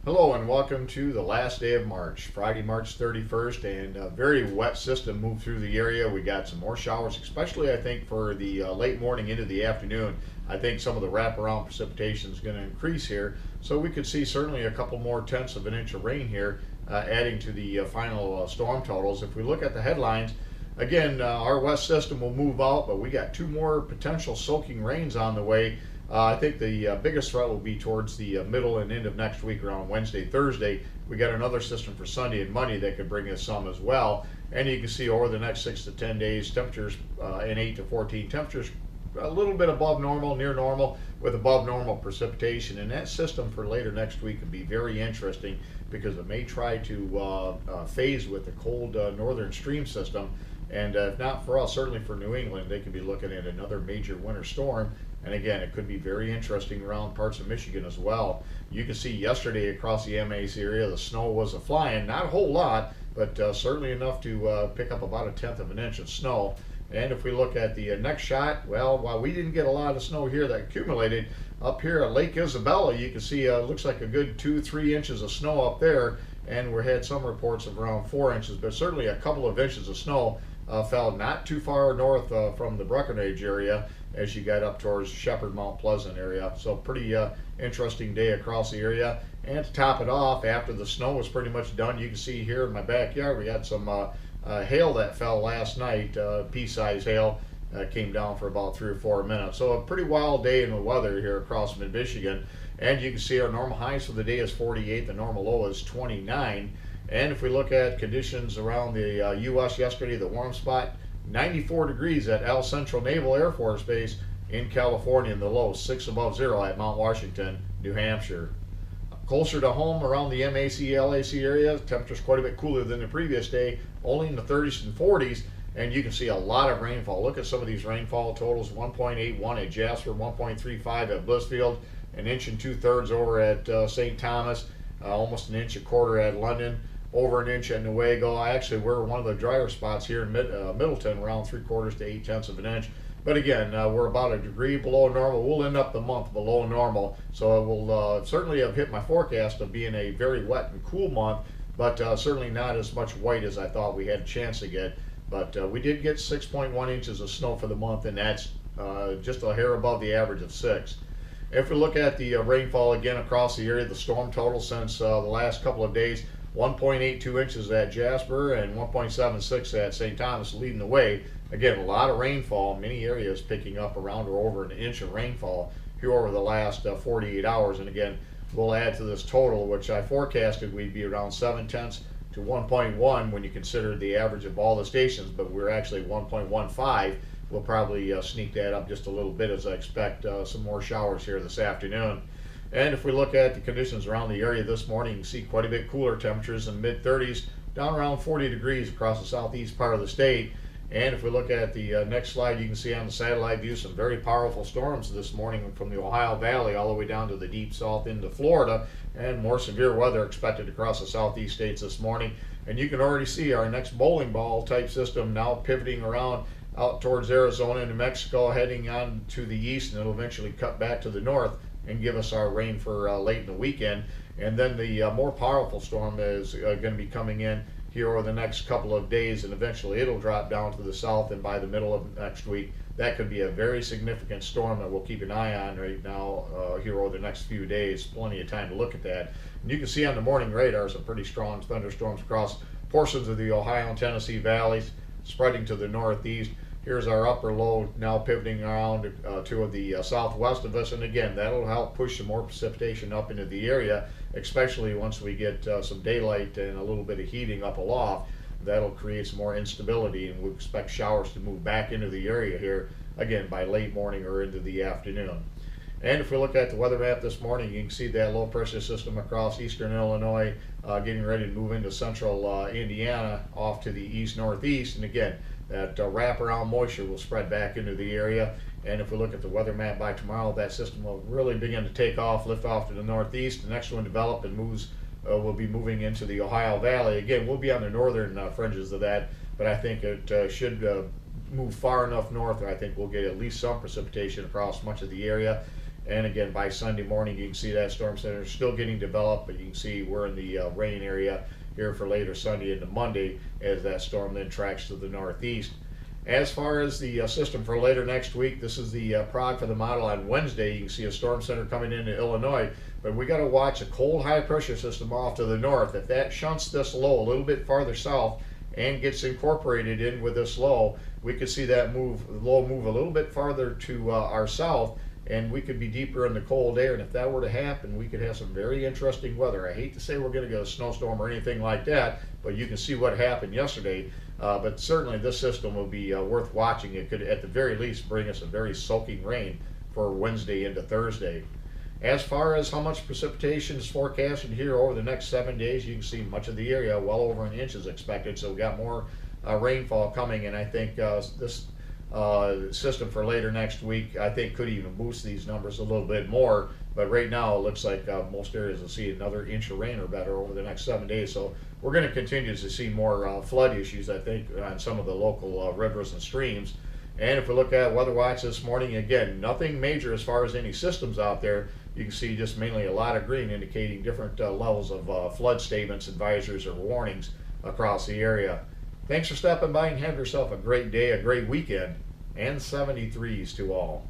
Hello and welcome to the last day of March, Friday, March 31st, and a very wet system moved through the area. We got some more showers, especially I think for the late morning into the afternoon. I think some of the wraparound precipitation is going to increase here, so we could see certainly a couple more tenths of an inch of rain here, adding to the final storm totals. If we look at the headlines, again, our west system will move out, but we got two more potential soaking rains on the way. I think the biggest threat will be towards the middle and end of next week, around Wednesday, Thursday. We got another system for Sunday and Monday that could bring us some as well. And you can see over the next 6 to 10 days, temperatures in 8 to 14, temperatures a little bit above normal, near normal, with above normal precipitation. And that system for later next week could be very interesting because it may try to phase with the cold northern stream system. And if not for us, certainly for New England, they could be looking at another major winter storm. And again, it could be very interesting around parts of Michigan as well. You can see yesterday across the MAC area, the snow was a-flying. Not a whole lot, but certainly enough to pick up about a tenth of an inch of snow. And if we look at the next shot, well, while we didn't get a lot of snow here that accumulated, up here at Lake Isabella, you can see looks like a good 2-3 inches of snow up there. And we had some reports of around 4 inches, but certainly a couple of inches of snow fell not too far north from the Breckenridge area as you got up towards Shepherd, Mount Pleasant area. So pretty interesting day across the area. And to top it off, after the snow was pretty much done, you can see here in my backyard we had some hail that fell last night, pea-sized hail. Came down for about 3 or 4 minutes. So a pretty wild day in the weather here across mid-Michigan. And you can see our normal highs for the day is 48, the normal low is 29. And if we look at conditions around the U.S. yesterday, the warm spot, 94 degrees at El Central Naval Air Force Base in California, and the low 6 above zero at Mount Washington, New Hampshire. Closer to home around the MAC, LAC area, temperatures quite a bit cooler than the previous day, only in the 30s and 40s, and you can see a lot of rainfall. Look at some of these rainfall totals: 1.81 at Jasper, 1.35 at Blissfield, an inch and 2/3 over at St. Thomas, almost an inch a quarter at London, over an inch at Newaygo. Actually, we're one of the drier spots here in Middleton, around 3/4 to 8/10 of an inch. But again, we're about a degree below normal. We'll end up the month below normal, so it will certainly have hit my forecast of being a very wet and cool month, but certainly not as much white as I thought we had a chance to get. But we did get 6.1 inches of snow for the month, and that's just a hair above the average of 6. If we look at the rainfall again across the area, the storm total since the last couple of days, 1.82 inches at Jasper and 1.76 at St. Thomas leading the way. Again, a lot of rainfall, many areas picking up around or over an inch of rainfall here over the last 48 hours. And again, we'll add to this total, which I forecasted we'd be around 0.7 to 1.1 when you consider the average of all the stations, but we're actually 1.15. We'll probably sneak that up just a little bit as I expect some more showers here this afternoon. And if we look at the conditions around the area this morning, you can see quite a bit cooler temperatures in mid-30s, down around 40 degrees across the southeast part of the state. And if we look at the next slide, you can see on the satellite view some very powerful storms this morning from the Ohio Valley all the way down to the deep south into Florida, and more severe weather expected across the southeast states this morning. And you can already see our next bowling ball type system now pivoting around out towards Arizona and New Mexico, heading on to the east, and it'll eventually cut back to the north and give us our rain for late in the weekend. And then the more powerful storm is going to be coming in here over the next couple of days, and eventually it'll drop down to the south, and by the middle of next week that could be a very significant storm that we'll keep an eye on right now here over the next few days. Plenty of time to look at that. And you can see on the morning radar some pretty strong thunderstorms across portions of the Ohio and Tennessee valleys, spreading to the northeast. Here's our upper low now pivoting around to the southwest of us, and again, that'll help push some more precipitation up into the area, especially once we get some daylight and a little bit of heating up aloft. That'll create some more instability, and we expect showers to move back into the area here again by late morning or into the afternoon. And if we look at the weather map this morning, you can see that low pressure system across eastern Illinois getting ready to move into central Indiana off to the east-northeast. And again, that wraparound moisture will spread back into the area. And if we look at the weather map by tomorrow, that system will really begin to take off, lift off to the northeast. The next one develop and will be moving into the Ohio Valley. Again, we'll be on the northern fringes of that, but I think it should move far enough north, I think we'll get at least some precipitation across much of the area. And again, by Sunday morning, you can see that storm center is still getting developed, but you can see we're in the rain area here for later Sunday into Monday as that storm then tracks to the northeast. As far as the system for later next week, this is the prog for the model on Wednesday. You can see a storm center coming into Illinois, but we got to watch a cold high pressure system off to the north. If that shunts this low a little bit farther south and gets incorporated in with this low, we could see that low move a little bit farther to our south, and we could be deeper in the cold air. And if that were to happen, we could have some very interesting weather. I hate to say we're going to get a snowstorm or anything like that, but you can see what happened yesterday. But certainly this system will be worth watching. It could at the very least bring us a very soaking rain for Wednesday into Thursday. As far as how much precipitation is forecasted here over the next 7 days, you can see much of the area, well over an inch is expected. So we got more rainfall coming, and I think this system for later next week, I think, could even boost these numbers a little bit more. But right now, it looks like most areas will see another inch of rain or better over the next 7 days. So we're going to continue to see more flood issues, I think, on some of the local rivers and streams. And if we look at Weather Watch this morning, again, nothing major as far as any systems out there. You can see just mainly a lot of green indicating different levels of flood statements, advisories, or warnings across the area. Thanks for stopping by, and have yourself a great day, a great weekend, and 73s to all.